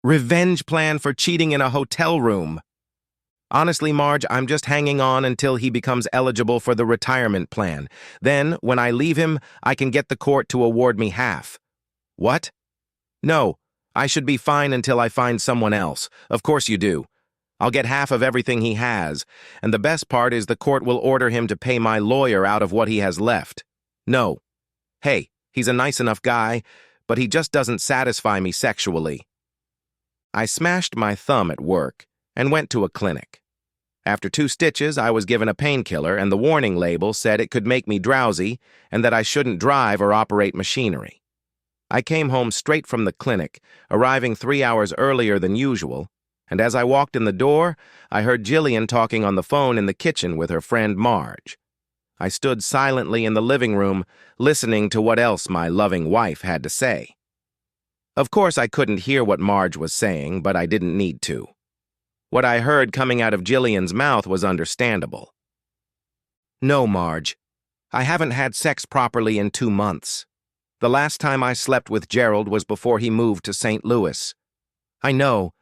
Revenge plan for cheating in a hotel room. Honestly, Marge, I'm just hanging on until he becomes eligible for the retirement plan. Then, when I leave him, I can get the court to award me half. What? No, I should be fine until I find someone else. Of course you do. I'll get half of everything he has, and the best part is the court will order him to pay my lawyer out of what he has left. No. Hey, he's a nice enough guy, but he just doesn't satisfy me sexually. I smashed my thumb at work and went to a clinic. After 2 stitches, I was given a painkiller, and the warning label said it could make me drowsy and that I shouldn't drive or operate machinery. I came home straight from the clinic, arriving 3 hours earlier than usual, and as I walked in the door, I heard Jillian talking on the phone in the kitchen with her friend Marge. I stood silently in the living room, listening to what else my loving wife had to say. Of course, I couldn't hear what Marge was saying, but I didn't need to. What I heard coming out of Jillian's mouth was understandable. No, Marge. I haven't had sex properly in 2 months. The last time I slept with Gerald was before he moved to St. Louis. I know,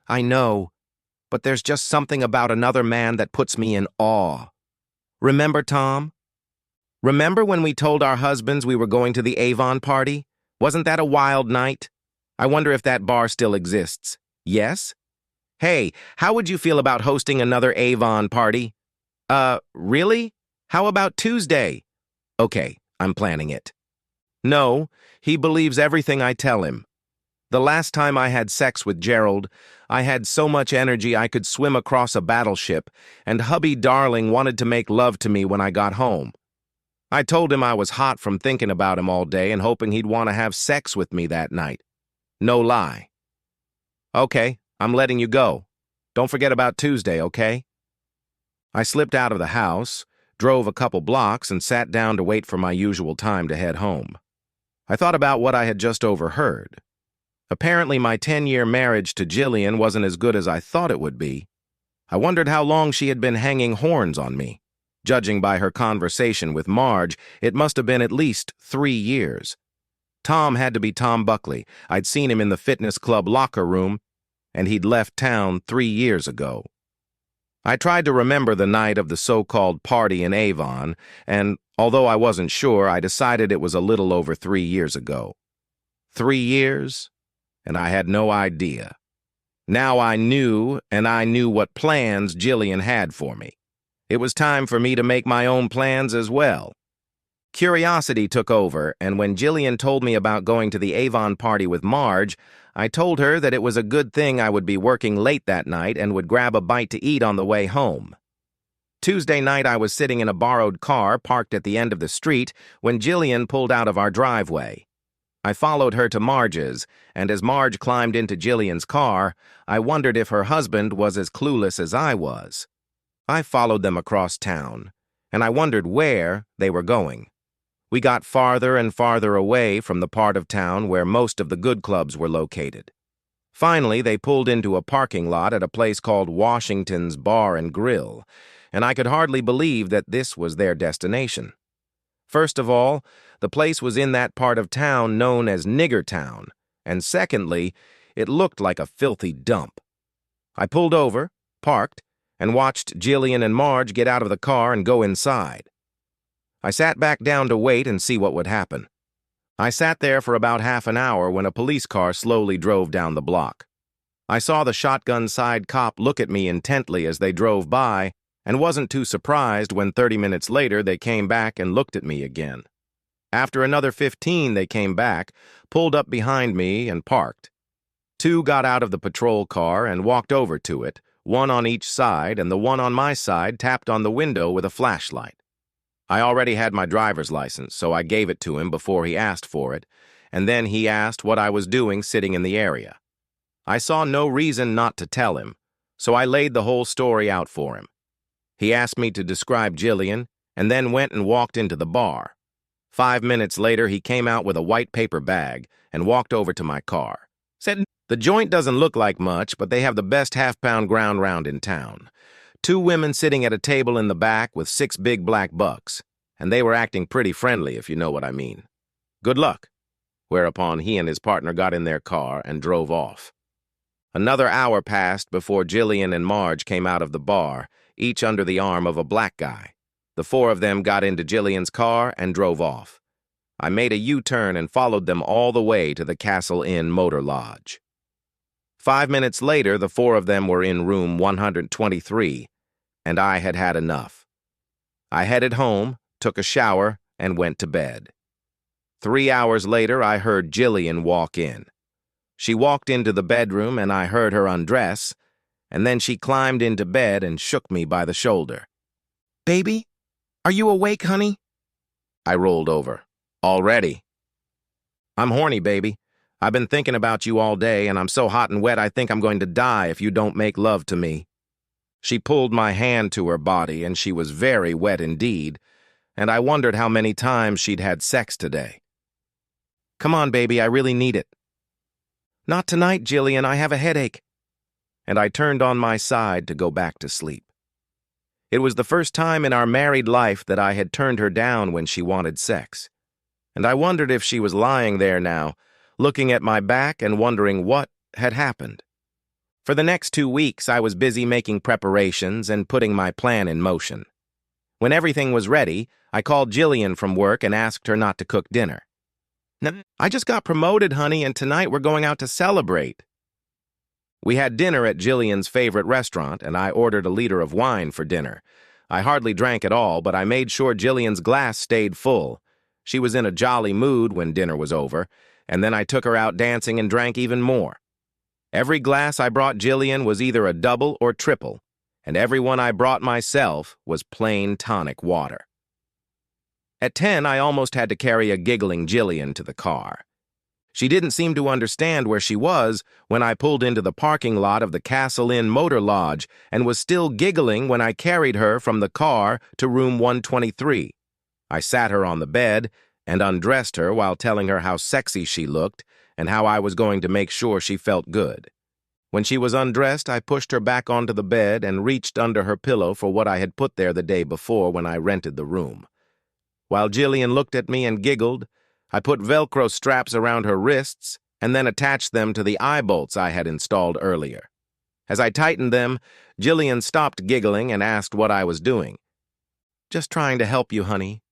but there's just something about another man that puts me in awe. Remember, Tom? Remember when we told our husbands we were going to the Avon party? Wasn't that a wild night? I wonder if that bar still exists. Yes? Hey, how would you feel about hosting another Avon party? Really? How about Tuesday? Okay, I'm planning it. No, he believes everything I tell him. The last time I had sex with Gerald, I had so much energy I could swim across a battleship, and hubby darling wanted to make love to me when I got home. I told him I was hot from thinking about him all day and hoping he'd want to have sex with me that night. No lie. Okay, I'm letting you go. Don't forget about Tuesday, okay? I slipped out of the house, drove a couple blocks, and sat down to wait for my usual time to head home. I thought about what I had just overheard. Apparently, my 10-year marriage to Jillian wasn't as good as I thought it would be. I wondered how long she had been hanging horns on me. Judging by her conversation with Marge, it must have been at least 3 years. Tom had to be Tom Buckley. I'd seen him in the fitness club locker room, and he'd left town 3 years ago. I tried to remember the night of the so-called party in Avon, and although I wasn't sure, I decided it was a little over 3 years ago. 3 years, and I had no idea. Now I knew, and I knew what plans Jillian had for me. It was time for me to make my own plans as well. Curiosity took over, and when Jillian told me about going to the Avon party with Marge, I told her that it was a good thing I would be working late that night and would grab a bite to eat on the way home. Tuesday night, I was sitting in a borrowed car parked at the end of the street when Jillian pulled out of our driveway. I followed her to Marge's, and as Marge climbed into Jillian's car, I wondered if her husband was as clueless as I was. I followed them across town, and I wondered where they were going. We got farther and farther away from the part of town where most of the good clubs were located. Finally, they pulled into a parking lot at a place called Washington's Bar and Grill, and I could hardly believe that this was their destination. First of all, the place was in that part of town known as Nigger Town, and secondly, it looked like a filthy dump. I pulled over, parked, and watched Jillian and Marge get out of the car and go inside. I sat back down to wait and see what would happen. I sat there for about half an hour when a police car slowly drove down the block. I saw the shotgun-side cop look at me intently as they drove by and wasn't too surprised when 30 minutes later they came back and looked at me again. After another 15, they came back, pulled up behind me, and parked. 2 got out of the patrol car and walked over to it, 1 on each side, and the one on my side tapped on the window with a flashlight. I already had my driver's license, so I gave it to him before he asked for it, and then he asked what I was doing sitting in the area. I saw no reason not to tell him, so I laid the whole story out for him. He asked me to describe Jillian, and then went and walked into the bar. 5 minutes later, he came out with a white paper bag and walked over to my car. Said, "The joint doesn't look like much, but they have the best half-pound ground round in town. 2 women sitting at a table in the back with 6 big black bucks, and they were acting pretty friendly, if you know what I mean. Good luck." Whereupon he and his partner got in their car and drove off. Another hour passed before Jillian and Marge came out of the bar, each under the arm of a black guy. The four of them got into Jillian's car and drove off. I made a U-turn and followed them all the way to the Castle Inn Motor Lodge. 5 minutes later, the four of them were in room 123, and I had had enough. I headed home, took a shower, and went to bed. 3 hours later, I heard Jillian walk in. She walked into the bedroom, and I heard her undress, and then she climbed into bed and shook me by the shoulder. "Baby, are you awake, honey?" I rolled over. "Already?" "I'm horny, baby. I've been thinking about you all day, and I'm so hot and wet I think I'm going to die if you don't make love to me." She pulled my hand to her body, and she was very wet indeed, and I wondered how many times she'd had sex today. "Come on, baby, I really need it." "Not tonight, Jillian, I have a headache." And I turned on my side to go back to sleep. It was the first time in our married life that I had turned her down when she wanted sex, and I wondered if she was lying there now, looking at my back and wondering what had happened. For the next 2 weeks, I was busy making preparations and putting my plan in motion. When everything was ready, I called Jillian from work and asked her not to cook dinner. "I just got promoted, honey, and tonight we're going out to celebrate." We had dinner at Jillian's favorite restaurant, and I ordered a liter of wine for dinner. I hardly drank at all, but I made sure Jillian's glass stayed full. She was in a jolly mood when dinner was over, and then I took her out dancing and drank even more. Every glass I brought Jillian was either a double or triple, and every one I brought myself was plain tonic water. At 10, I almost had to carry a giggling Jillian to the car. She didn't seem to understand where she was when I pulled into the parking lot of the Castle Inn Motor Lodge and was still giggling when I carried her from the car to room 123. I sat her on the bed and undressed her while telling her how sexy she looked and how I was going to make sure she felt good. When she was undressed, I pushed her back onto the bed and reached under her pillow for what I had put there the day before when I rented the room. While Jillian looked at me and giggled, I put Velcro straps around her wrists and then attached them to the eye bolts I had installed earlier. As I tightened them, Jillian stopped giggling and asked what I was doing. "Just trying to help you, honey."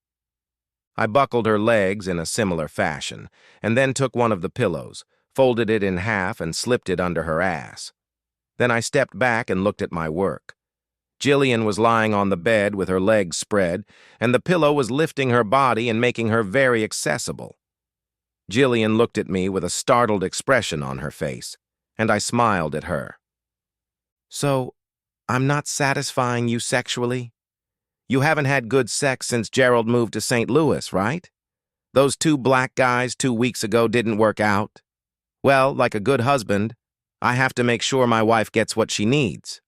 I buckled her legs in a similar fashion, and then took one of the pillows, folded it in half, and slipped it under her ass. Then I stepped back and looked at my work. Jillian was lying on the bed with her legs spread, and the pillow was lifting her body and making her very accessible. Jillian looked at me with a startled expression on her face, and I smiled at her. "So, I'm not satisfying you sexually? You haven't had good sex since Gerald moved to St. Louis, right? Those 2 black guys 2 weeks ago didn't work out? Well, like a good husband, I have to make sure my wife gets what she needs."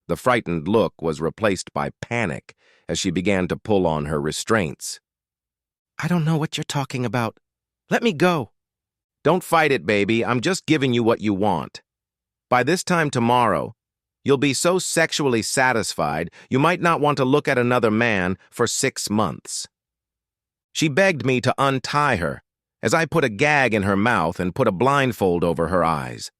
The frightened look was replaced by panic as she began to pull on her restraints. "I don't know what you're talking about. Let me go." "Don't fight it, baby. I'm just giving you what you want. By this time tomorrow, you'll be so sexually satisfied you might not want to look at another man for 6 months. She begged me to untie her as I put a gag in her mouth and put a blindfold over her eyes.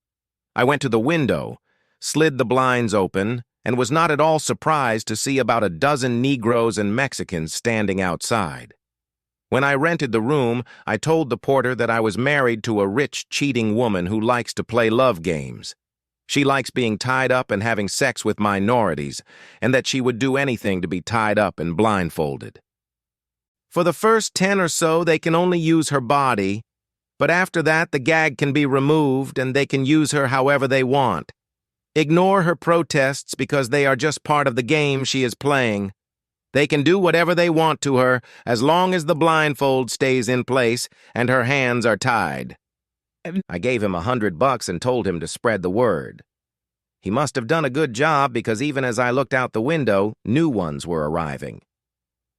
I went to the window, slid the blinds open, and was not at all surprised to see about a dozen Negroes and Mexicans standing outside. When I rented the room, I told the porter that I was married to a rich, cheating woman who likes to play love games. She likes being tied up and having sex with minorities, and that she would do anything to be tied up and blindfolded. For the first 10 or so, they can only use her body, but after that, the gag can be removed and they can use her however they want. Ignore her protests because they are just part of the game she is playing. They can do whatever they want to her as long as the blindfold stays in place and her hands are tied. I gave him $100 and told him to spread the word. He must have done a good job because even as I looked out the window, new ones were arriving.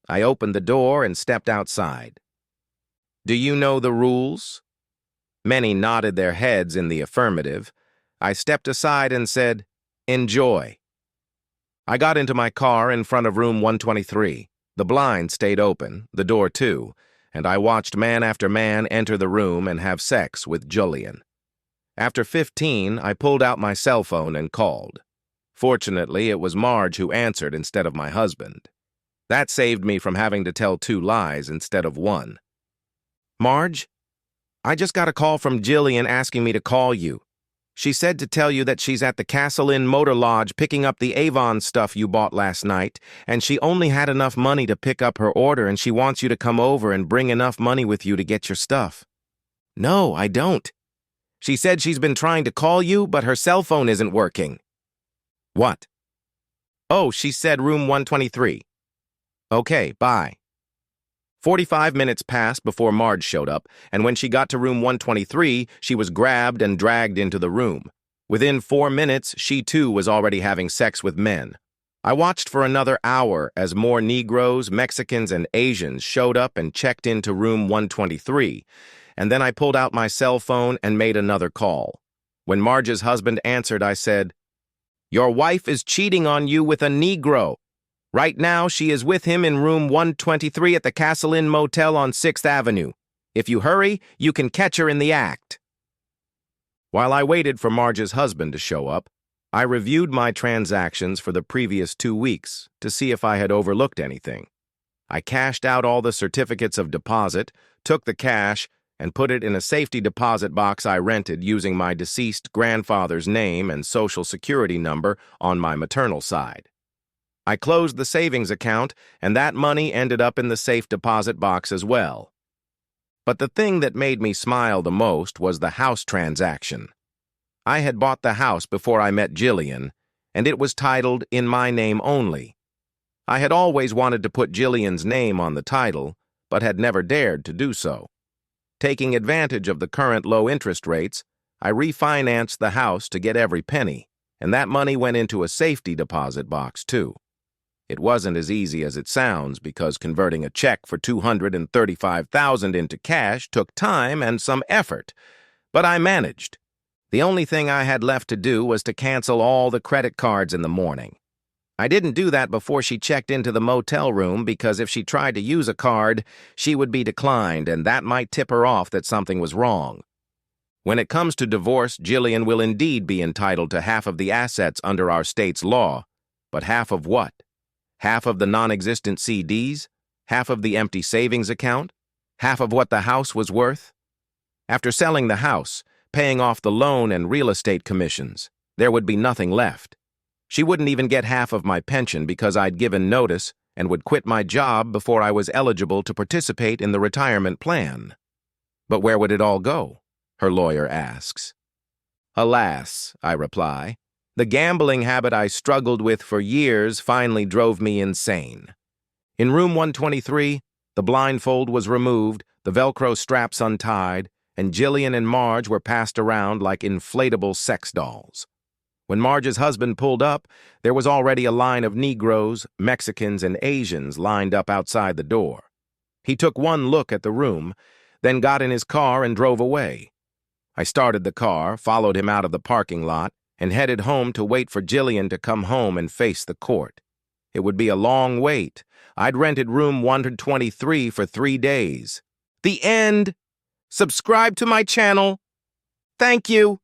I opened the door and stepped outside. "Do you know the rules?" Many nodded their heads in the affirmative. I stepped aside and said, "Enjoy." I got into my car in front of room 123. The blind stayed open, the door too, and I watched man after man enter the room and have sex with Jillian. After 15, I pulled out my cell phone and called. Fortunately, it was Marge who answered instead of my husband. That saved me from having to tell 2 lies instead of 1. Marge, I just got a call from Jillian asking me to call you. She said to tell you that she's at the Castle Inn Motor Lodge picking up the Avon stuff you bought last night, and she only had enough money to pick up her order, and she wants you to come over and bring enough money with you to get your stuff. No, I don't. She said she's been trying to call you, but her cell phone isn't working. What? Oh, she said room 123. Okay, bye. 45 minutes passed before Marge showed up, and when she got to room 123, she was grabbed and dragged into the room. Within 4 minutes, she too was already having sex with men. I watched for another hour as more Negroes, Mexicans, and Asians showed up and checked into room 123, and then I pulled out my cell phone and made another call. When Marge's husband answered, I said, "Your wife is cheating on you with a Negro. Right now, she is with him in room 123 at the Castle Inn Motel on 6th Avenue. If you hurry, you can catch her in the act." While I waited for Marge's husband to show up, I reviewed my transactions for the previous 2 weeks to see if I had overlooked anything. I cashed out all the certificates of deposit, took the cash, and put it in a safety deposit box I rented using my deceased grandfather's name and social security number on my maternal side. I closed the savings account, and that money ended up in the safe deposit box as well. But the thing that made me smile the most was the house transaction. I had bought the house before I met Jillian, and it was titled in my name only. I had always wanted to put Jillian's name on the title, but had never dared to do so. Taking advantage of the current low interest rates, I refinanced the house to get every penny, and that money went into a safety deposit box too. It wasn't as easy as it sounds because converting a check for $235,000 into cash took time and some effort, but I managed. The only thing I had left to do was to cancel all the credit cards in the morning. I didn't do that before she checked into the motel room because if she tried to use a card, she would be declined, and that might tip her off that something was wrong. When it comes to divorce, Jillian will indeed be entitled to half of the assets under our state's law. But half of what? Half of the non-existent CDs? Half of the empty savings account? Half of what the house was worth? After selling the house, paying off the loan and real estate commissions, there would be nothing left. She wouldn't even get half of my pension because I'd given notice and would quit my job before I was eligible to participate in the retirement plan. But where would it all go? Her lawyer asks. Alas, I reply, the gambling habit I struggled with for years finally drove me insane. In room 123, the blindfold was removed, the Velcro straps untied, and Jillian and Marge were passed around like inflatable sex dolls. When Marge's husband pulled up, there was already a line of Negroes, Mexicans, and Asians lined up outside the door. He took one look at the room, then got in his car and drove away. I started the car, followed him out of the parking lot, and headed home to wait for Jillian to come home and face the court. It would be a long wait. I'd rented room 123 for 3 days. The end! Subscribe to my channel. Thank you.